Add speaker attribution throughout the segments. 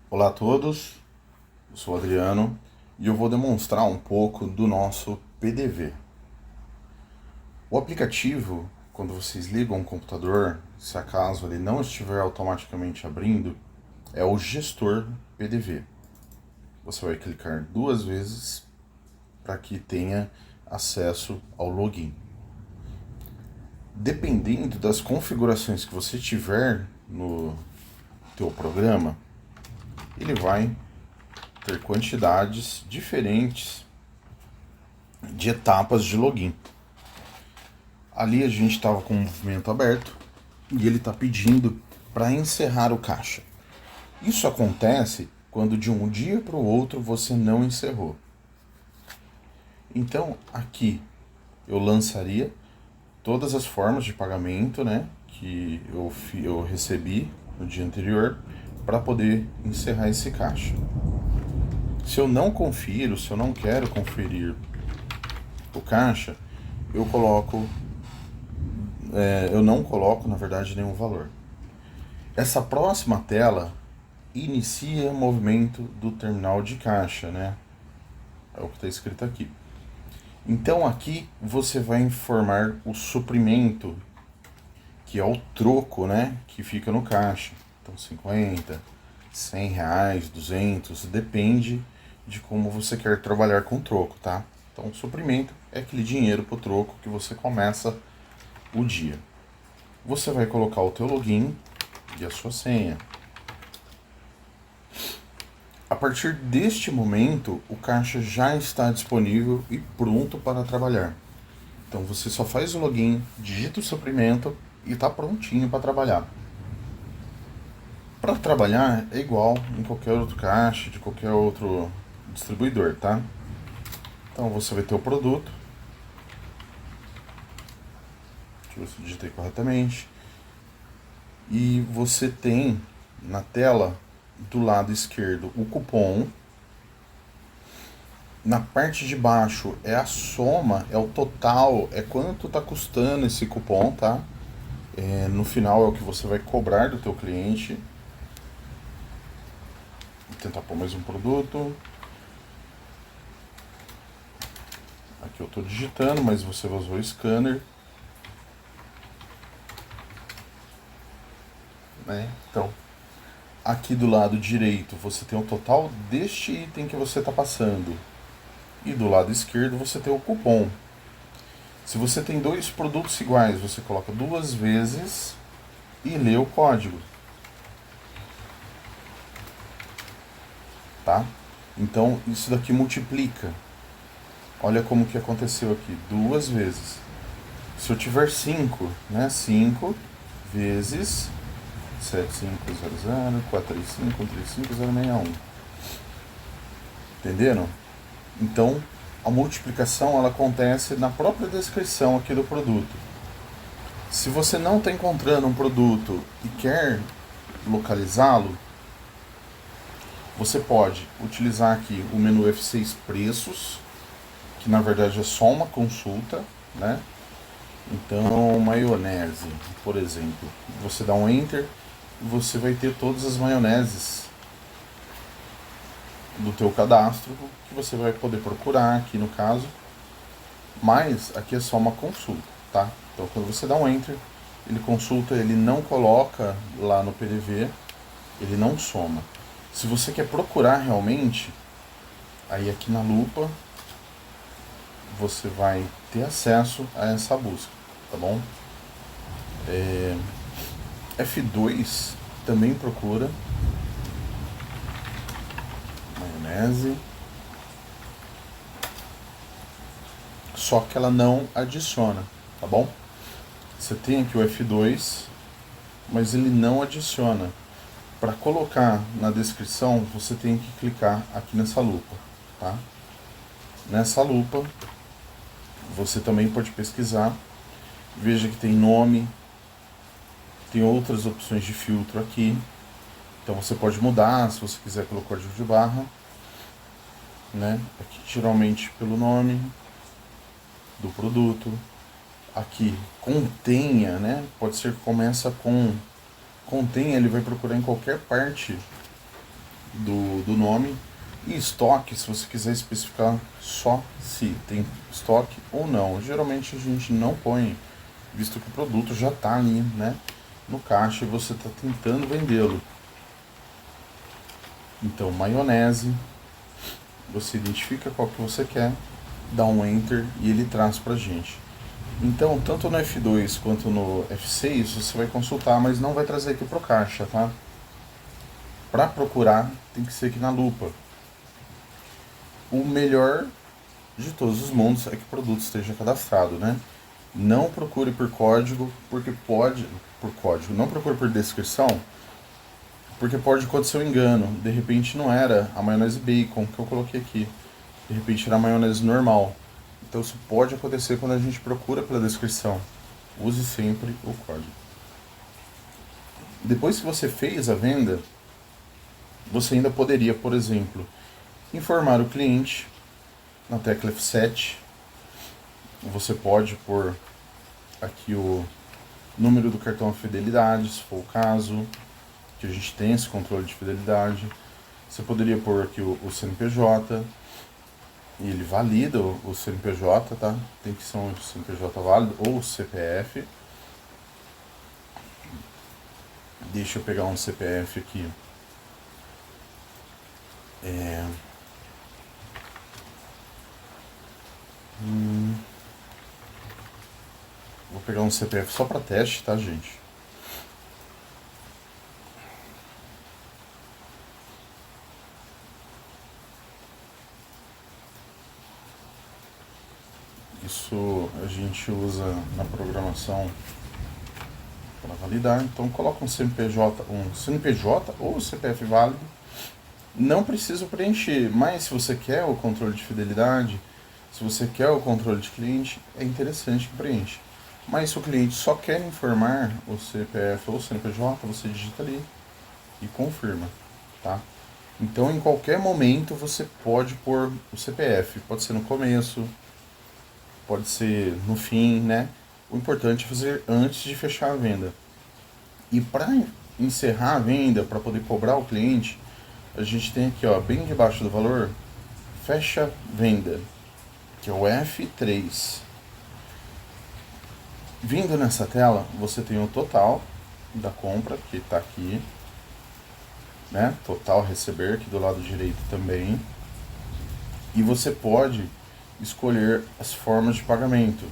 Speaker 1: Olá a todos, eu sou o Adriano e eu vou demonstrar um pouco do nosso PDV. O aplicativo, quando vocês ligam o computador, se acaso ele não estiver automaticamente abrindo, é o gestor PDV. Você vai clicar 2 vezes para que tenha acesso ao login. Dependendo das configurações que você tiver no teu programa, ele vai ter quantidades diferentes de etapas de login. Ali a gente estava com o movimento aberto e ele está pedindo para encerrar o caixa. Isso acontece quando de um dia para o outro você não encerrou. Então aqui eu lançaria todas as formas de pagamento, né, que eu recebi no dia anterior para poder encerrar esse caixa. Se eu não confiro, se eu não quero conferir o caixa, eu coloco, eu não coloco na verdade nenhum valor. Essa próxima tela inicia o movimento do terminal de caixa, né? É o que está escrito aqui. Então aqui você vai informar o suprimento, que é o troco, né? Que fica no caixa. Então 50, 100 reais, 200, depende de como você quer trabalhar com troco, tá? Então o suprimento é aquele dinheiro pro troco que você começa o dia. Você vai colocar o teu login e a sua senha. A partir deste momento, o caixa já está disponível e pronto para trabalhar. Então você só faz o login, digita o suprimento e está prontinho para trabalhar. Para trabalhar é igual em qualquer outro caixa, de qualquer outro distribuidor, tá? Então você vai ter o produto. Deixa eu ver se eu digitei corretamente. E você tem na tela do lado esquerdo o cupom. Na parte de baixo é a soma, é o total, é quanto está custando esse cupom, tá? No final é o que você vai cobrar do teu cliente. Vou tentar pôr mais um produto. Aqui eu estou digitando, mas você usou o scanner. Né? Então, aqui do lado direito você tem o total deste item que você está passando. E do lado esquerdo você tem o cupom. Se você tem dois produtos iguais, você coloca 2 vezes e lê o código. Tá? Então isso daqui multiplica. Olha como que aconteceu aqui, 2 vezes. Se eu tiver 5, né? 5 vezes 7500 435 135 Entenderam? Então, a multiplicação ela acontece na própria descrição aqui do produto. Se você não está encontrando um produto e quer localizá-lo, você pode utilizar aqui o menu F6 Preços, que na verdade é só uma consulta, né? Então, maionese, por exemplo, você dá um Enter e você vai ter todas as maioneses do teu cadastro que você vai poder procurar aqui no caso, mas aqui é só uma consulta, tá? Então quando você dá um Enter, ele consulta, ele não coloca lá no PDV, ele não soma. Se você quer procurar realmente, aí aqui na lupa você vai ter acesso a essa busca, tá bom? F2 também procura maionese, só que ela não adiciona, tá bom? Você tem aqui o F2, mas ele não adiciona. Para colocar na descrição, você tem que clicar aqui nessa lupa, tá? Nessa lupa, você também pode pesquisar. Veja que tem nome, tem outras opções de filtro aqui. Então você pode mudar se você quiser pelo código de barra, né? Aqui geralmente pelo nome do produto. Aqui contenha, né? Pode ser que começa com contenha, ele vai procurar em qualquer parte do nome. E estoque, se você quiser especificar só se tem estoque ou não. Geralmente a gente não põe, visto que o produto já está ali, né, no caixa e você está tentando vendê-lo. Então, maionese, você identifica qual que você quer, dá um Enter e ele traz pra gente. Então, tanto no F2 quanto no F6, você vai consultar, mas não vai trazer aqui pro caixa, tá? Para procurar, tem que ser aqui na lupa. O melhor de todos os mundos é que o produto esteja cadastrado, né? Não procure por código, porque pode... Por código, não procure por descrição, porque pode acontecer um engano. De repente não era a maionese bacon que eu coloquei aqui. De repente era a maionese normal. Então isso pode acontecer quando a gente procura pela descrição. Use sempre o código. Depois que você fez a venda, você ainda poderia, por exemplo, informar o cliente na tecla F7. Você pode pôr aqui o número do cartão de fidelidade, se for o caso, que a gente tem esse controle de fidelidade. Você poderia pôr aqui o CNPJ, e ele valida o CNPJ, tá? Tem que ser um CNPJ válido ou CPF. Deixa eu pegar um CPF aqui. Vou pegar um CPF só para teste, tá, gente? Isso a gente usa na programação para validar. Então coloca um CNPJ ou CPF válido. Não precisa preencher, mas se você quer o controle de fidelidade, se você quer o controle de cliente, é interessante que preencha. Mas se o cliente só quer informar o CPF ou o CNPJ, você digita ali e confirma, tá? Então, em qualquer momento, você pode pôr o CPF. Pode ser no começo, pode ser no fim, né? O importante é fazer antes de fechar a venda. E para encerrar a venda, para poder cobrar o cliente, a gente tem aqui, ó, bem debaixo do valor, fecha venda, que é o F3. Vindo nessa tela, você tem o total da compra, que está aqui, né? Total receber, aqui do lado direito também. E você pode escolher as formas de pagamento.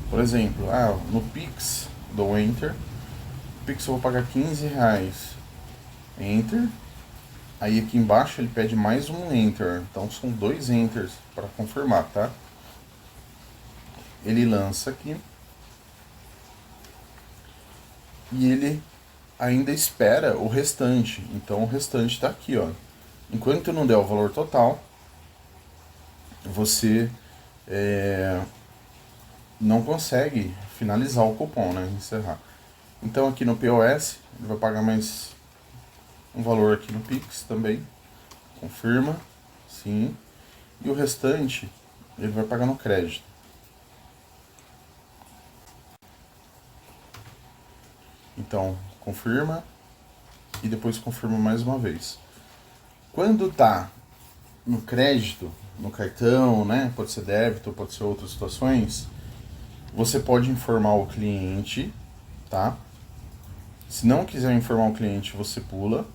Speaker 1: Por exemplo, no Pix, dou Enter. No Pix eu vou pagar R$15. Enter. Aí aqui embaixo ele pede mais um Enter. Então são 2 Enters para confirmar, tá? Ele lança aqui. E ele ainda espera o restante. Então o restante está aqui, ó. Enquanto não der o valor total, você não consegue finalizar o cupom, né? Encerrar. Então aqui no POS, ele vai pagar mais um valor aqui no Pix também. Confirma, sim. E o restante, ele vai pagar no crédito. Então, confirma e depois confirma mais uma vez. Quando tá no crédito, no cartão, né? Pode ser débito, pode ser outras situações. Você pode informar o cliente, tá? Se não quiser informar o cliente, você pula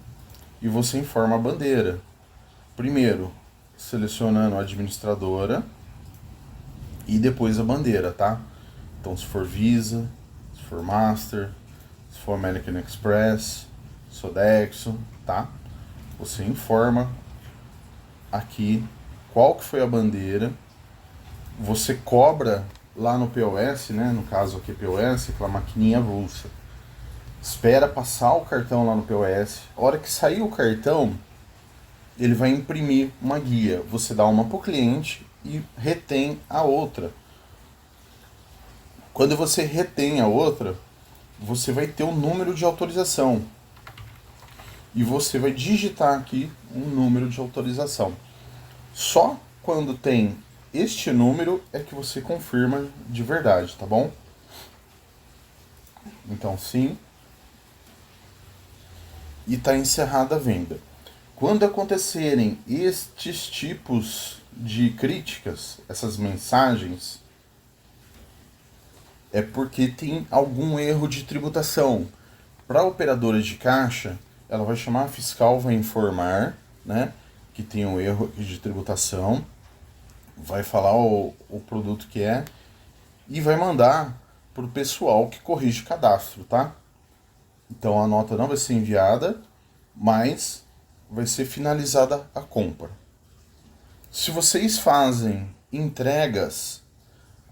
Speaker 1: e você informa a bandeira. Primeiro, selecionando a administradora e depois a bandeira, tá? Então, se for Visa, se for Master, se for American Express, Sodexo, tá? Você informa aqui qual que foi a bandeira, você cobra lá no POS, né? No caso aqui POS, aquela maquininha avulsa. Espera passar o cartão lá no POS. A hora que sair o cartão, ele vai imprimir uma guia. Você dá uma para o cliente e retém a outra. Quando você retém a outra, você vai ter um número de autorização. E você vai digitar aqui um número de autorização. Só quando tem este número é que você confirma de verdade, tá bom? Então sim. E está encerrada a venda. Quando acontecerem estes tipos de críticas, essas mensagens, é porque tem algum erro de tributação. Para a operadora de caixa, ela vai chamar a fiscal, vai informar, né, que tem um erro de tributação, vai falar o produto que é e vai mandar para o pessoal que corrige cadastro, tá? Então a nota não vai ser enviada, mas vai ser finalizada a compra. Se vocês fazem entregas,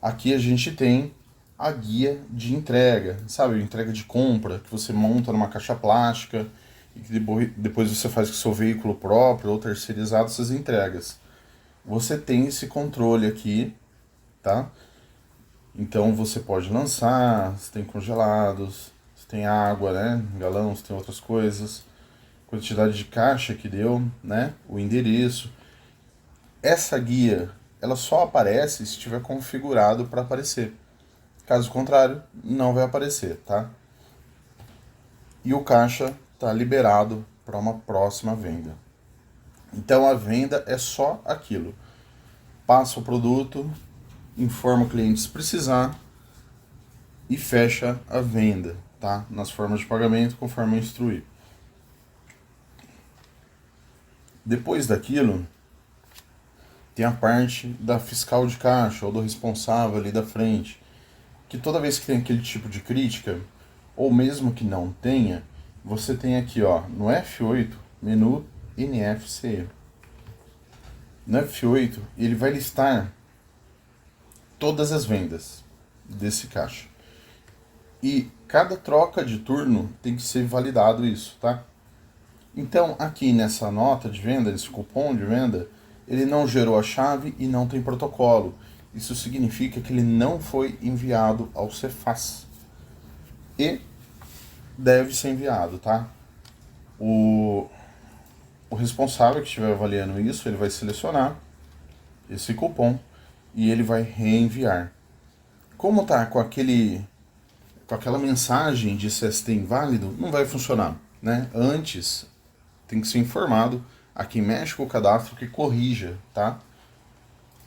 Speaker 1: aqui a gente tem a guia de entrega, sabe? Entrega de compra, que você monta numa caixa plástica e que depois você faz com o seu veículo próprio ou terceirizado essas entregas. Você tem esse controle aqui, tá? Então você pode lançar, você tem congelados, você tem água, né? Galão, você tem outras coisas, quantidade de caixa que deu, né? O endereço. Essa guia, ela só aparece se estiver configurado para aparecer. Caso contrário, não vai aparecer, tá? E o caixa está liberado para uma próxima venda. Então a venda é só aquilo. Passa o produto, informa o cliente se precisar e fecha a venda, tá? Nas formas de pagamento conforme eu instruí. Depois daquilo, tem a parte da fiscal de caixa ou do responsável ali da frente, que toda vez que tem aquele tipo de crítica, ou mesmo que não tenha, você tem aqui, ó, no F8, menu NFC. No F8, ele vai listar todas as vendas desse caixa. E cada troca de turno tem que ser validado isso, tá? Então, aqui nessa nota de venda, nesse cupom de venda, ele não gerou a chave e não tem protocolo. Isso significa que ele não foi enviado ao Cefaz. E deve ser enviado, tá? O responsável que estiver avaliando isso, ele vai selecionar esse cupom e ele vai reenviar. Como tá com aquela mensagem de CST inválido, não vai funcionar, né? Antes tem que ser informado a quem mexe com o cadastro que corrija, tá?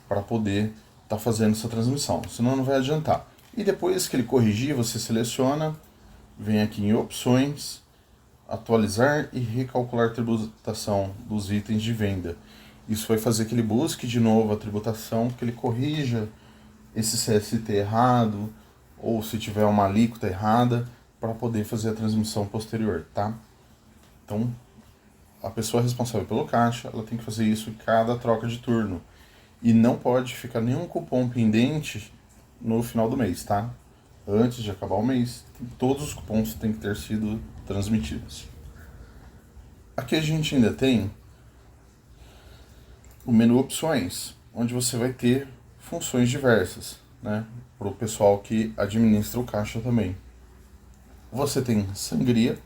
Speaker 1: Para poder estar fazendo essa transmissão, senão não vai adiantar. E depois que ele corrigir, você seleciona, vem aqui em opções, atualizar e recalcular a tributação dos itens de venda. Isso vai fazer que ele busque de novo a tributação, que ele corrija esse CST errado, ou se tiver uma alíquota errada, para poder fazer a transmissão posterior, tá? Então, a pessoa responsável pelo caixa, ela tem que fazer isso em cada troca de turno. E não pode ficar nenhum cupom pendente no final do mês, tá? Antes de acabar o mês, todos os cupons têm que ter sido transmitidos. Aqui a gente ainda tem o menu opções, onde você vai ter funções diversas, né? Para o pessoal que administra o caixa também. Você tem sangria.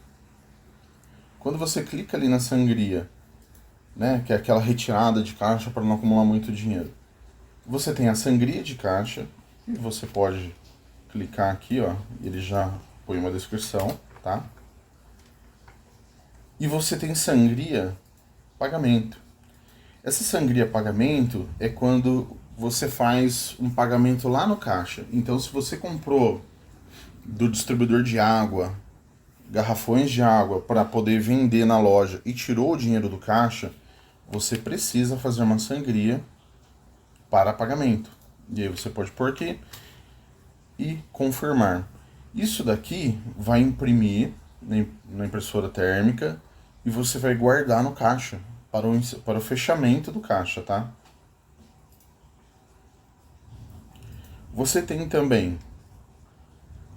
Speaker 1: Quando você clica ali na sangria, né, que é aquela retirada de caixa para não acumular muito dinheiro, você tem a sangria de caixa e você pode clicar aqui, ó, ele já põe uma descrição, tá? E você tem sangria pagamento. Essa sangria pagamento é quando você faz um pagamento lá no caixa. Então, se você comprou do distribuidor de água, garrafões de água para poder vender na loja e tirou o dinheiro do caixa, você precisa fazer uma sangria para pagamento. E aí você pode pôr aqui e confirmar. Isso daqui vai imprimir na impressora térmica e você vai guardar no caixa para o fechamento do caixa, tá? Você tem também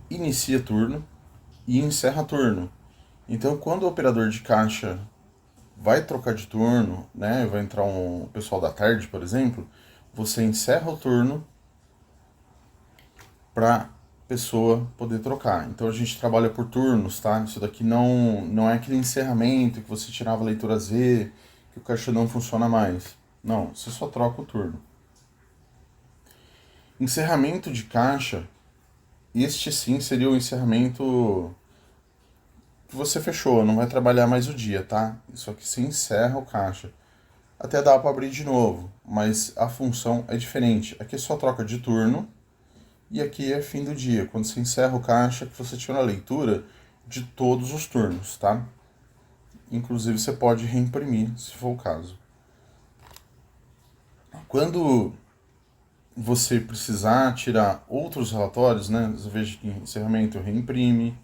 Speaker 1: inicia turno e encerra turno. Então, quando o operador de caixa vai trocar de turno, né, vai entrar um pessoal da tarde, por exemplo, você encerra o turno para pessoa poder trocar. Então a gente trabalha por turnos, tá? Isso daqui não é aquele encerramento que você tirava a leitura Z, que o caixa não funciona mais. Não, você só troca o turno. Encerramento de caixa, este sim seria o encerramento que você fechou, não vai trabalhar mais o dia, tá? Isso aqui se encerra o caixa. Até dá para abrir de novo, mas a função é diferente. Aqui é só troca de turno e aqui é fim do dia, quando você encerra o caixa que você tira a leitura de todos os turnos, tá? Inclusive você pode reimprimir, se for o caso. Quando você precisar tirar outros relatórios, né? Você veja que encerramento reimprime,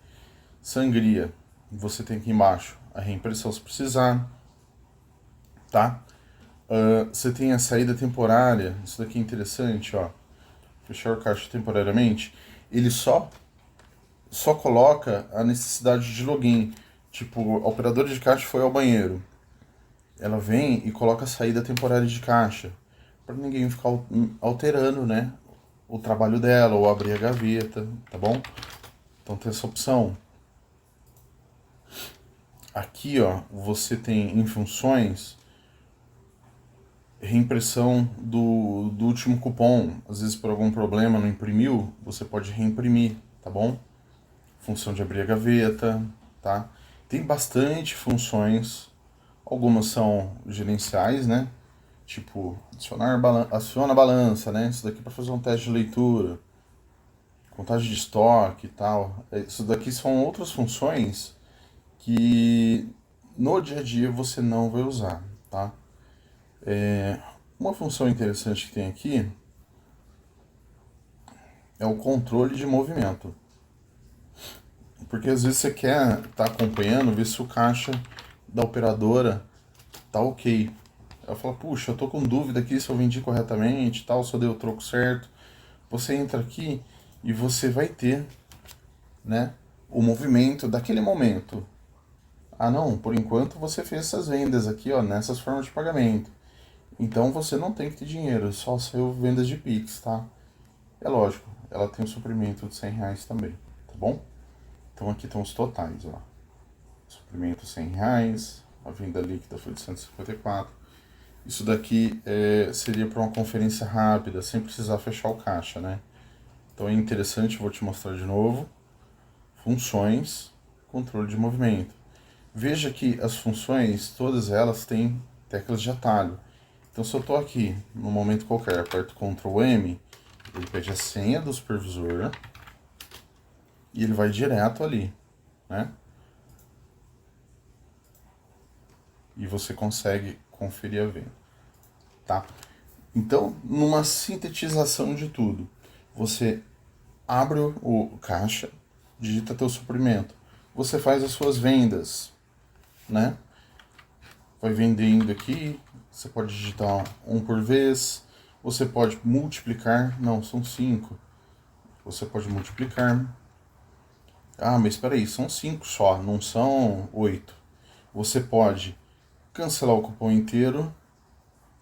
Speaker 1: sangria, você tem aqui embaixo a reimpressão se precisar, tá? Você tem a saída temporária, isso daqui é interessante, ó. Fechar o caixa temporariamente, ele só coloca a necessidade de login. Tipo, a operadora de caixa foi ao banheiro. Ela vem e coloca a saída temporária de caixa. Para ninguém ficar alterando, né? O trabalho dela ou abrir a gaveta, tá bom? Então tem essa opção. Aqui, ó, você tem em funções reimpressão do último cupom. Às vezes por algum problema não imprimiu, você pode reimprimir, tá bom? Função de abrir a gaveta, tá? Tem bastante funções, algumas são gerenciais, né? Tipo, aciona a balança, né? Isso daqui para fazer um teste de leitura, contagem de estoque e tal. Isso daqui são outras funções que no dia a dia você não vai usar, tá? Uma função interessante que tem aqui é o controle de movimento. Porque às vezes você quer estar acompanhando, ver se o caixa da operadora tá ok. Ela fala, puxa, eu tô com dúvida aqui se eu vendi corretamente, tal, se eu dei o troco certo. Você entra aqui e você vai ter, né, o movimento daquele momento. Ah, não, por enquanto você fez essas vendas aqui, ó, nessas formas de pagamento. Então você não tem que ter dinheiro, só saiu vendas de Pix, tá? É lógico, ela tem um suprimento de R$ 100 também, tá bom? Então aqui estão os totais, ó. Suprimento R$ 100, a venda líquida foi de 154. Isso daqui seria para uma conferência rápida, sem precisar fechar o caixa, né? Então é interessante, vou te mostrar de novo. Funções, controle de movimento. Veja que as funções, todas elas têm teclas de atalho. Então se eu estou aqui, num momento qualquer, aperto Ctrl M, ele pede a senha do supervisor e ele vai direto ali, né? E você consegue conferir a venda, tá? Então, numa sintetização de tudo, você abre o caixa, digita teu suprimento, você faz as suas vendas, né? Vai vendendo aqui, você pode digitar um por vez, você pode multiplicar, não, são 5. Você pode multiplicar. Ah, mas espera aí, são 5 só, não são 8. Você pode cancelar o cupom inteiro,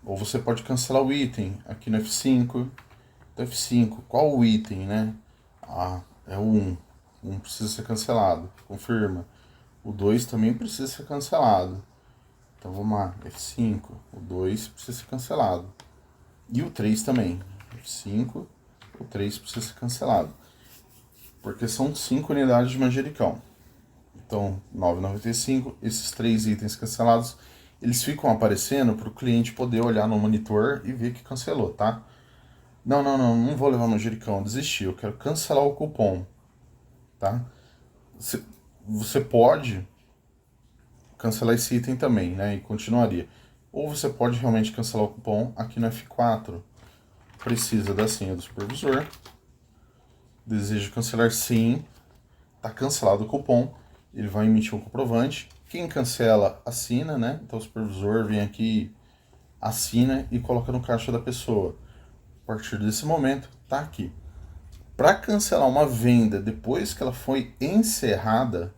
Speaker 1: ou você pode cancelar o item aqui no F5. Então, F5, qual o item, né? Ah, é o 1. O 1 precisa ser cancelado, confirma. O 2 também precisa ser cancelado. Então vamos lá, F5, o 2 precisa ser cancelado. E o 3 também. F5, o 3 precisa ser cancelado. Porque são 5 unidades de manjericão. Então, 9,95, esses 3 itens cancelados, eles ficam aparecendo para o cliente poder olhar no monitor e ver que cancelou, tá? Não vou levar manjericão, desisti, eu quero cancelar o cupom, tá? Você pode cancelar esse item também, né, e continuaria. Ou você pode realmente cancelar o cupom aqui no F4. Precisa da senha do supervisor. Deseja cancelar sim. Tá cancelado o cupom. Ele vai emitir um comprovante. Quem cancela, assina, né? Então o supervisor vem aqui, assina e coloca no caixa da pessoa. A partir desse momento, tá aqui. Para cancelar uma venda depois que ela foi encerrada,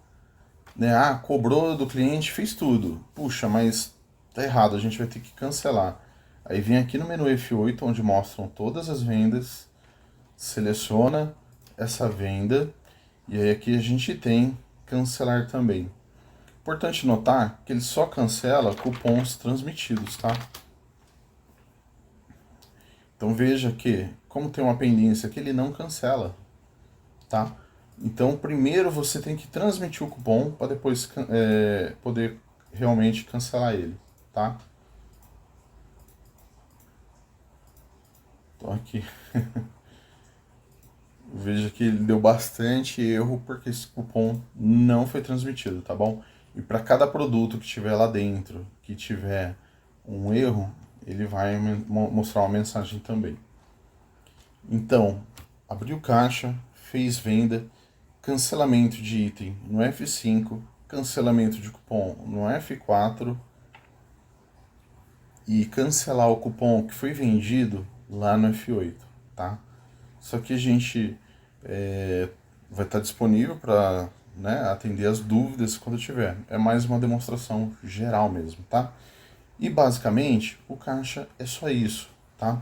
Speaker 1: né? Ah, cobrou do cliente, fez tudo. Puxa, mas tá errado, a gente vai ter que cancelar. Aí vem aqui no menu F8, onde mostram todas as vendas, seleciona essa venda, e aí aqui a gente tem cancelar também. Importante notar que ele só cancela cupons transmitidos, tá? Então veja que, como tem uma pendência aqui, ele não cancela, tá? Então, primeiro você tem que transmitir o cupom para depois poder realmente cancelar ele, tá? Então aqui, veja que ele deu bastante erro porque esse cupom não foi transmitido, tá bom? E para cada produto que tiver lá dentro, que tiver um erro, ele vai mostrar uma mensagem também. Então, abriu caixa, fez venda, cancelamento de item no F5, cancelamento de cupom no F4 e cancelar o cupom que foi vendido lá no F8, tá? Isso aqui a gente vai estar disponível para, né, atender as dúvidas quando tiver. É mais uma demonstração geral mesmo, tá? E basicamente o caixa é só isso, tá?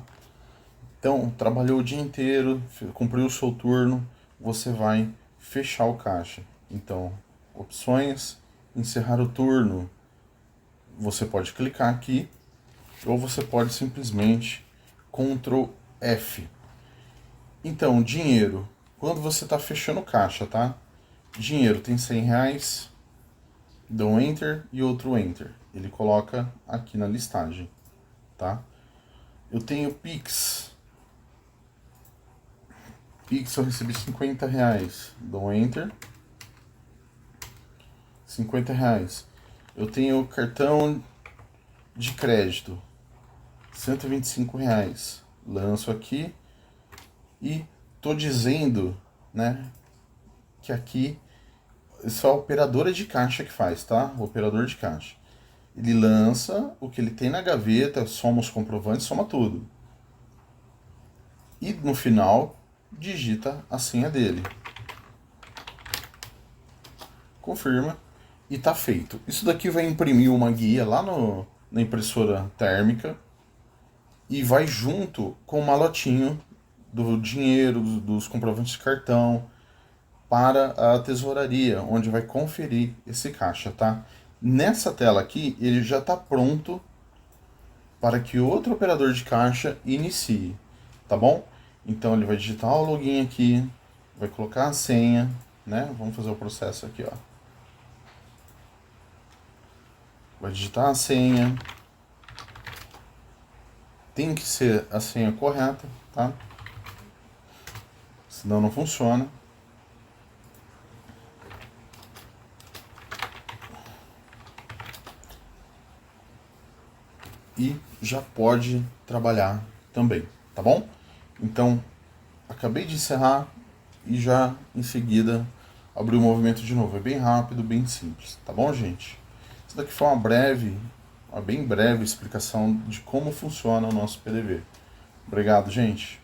Speaker 1: Então, trabalhou o dia inteiro, cumpriu o seu turno, você vai fechar o caixa. Então, opções, encerrar o turno. Você pode clicar aqui ou você pode simplesmente Ctrl F. Então, dinheiro. Quando você está fechando o caixa, tá? Dinheiro tem R$100, dá um Enter e outro Enter. Ele coloca aqui na listagem, tá? Eu tenho Pix. Pix eu recebi R$50, dou um Enter. R$50. Eu tenho cartão de crédito, R$125. Lanço aqui e tô dizendo, né, que aqui isso é a operadora de caixa que faz, tá? O operador de caixa. Ele lança o que ele tem na gaveta, soma os comprovantes, soma tudo. E no final, digita a senha dele. Confirma e tá feito. Isso daqui vai imprimir uma guia lá na impressora térmica e vai junto com o malotinho do dinheiro, dos comprovantes de cartão, para a tesouraria, onde vai conferir esse caixa, tá? Nessa tela aqui, ele já está pronto para que outro operador de caixa inicie, tá bom? Então ele vai digitar o login aqui, vai colocar a senha, né? Vamos fazer o processo aqui, ó. Vai digitar a senha. Tem que ser a senha correta, tá? Senão não funciona. E já pode trabalhar também, tá bom? Então, acabei de encerrar e já em seguida abrir o movimento de novo. É bem rápido, bem simples, tá bom, gente? Isso daqui foi uma bem breve explicação de como funciona o nosso PDV. Obrigado, gente.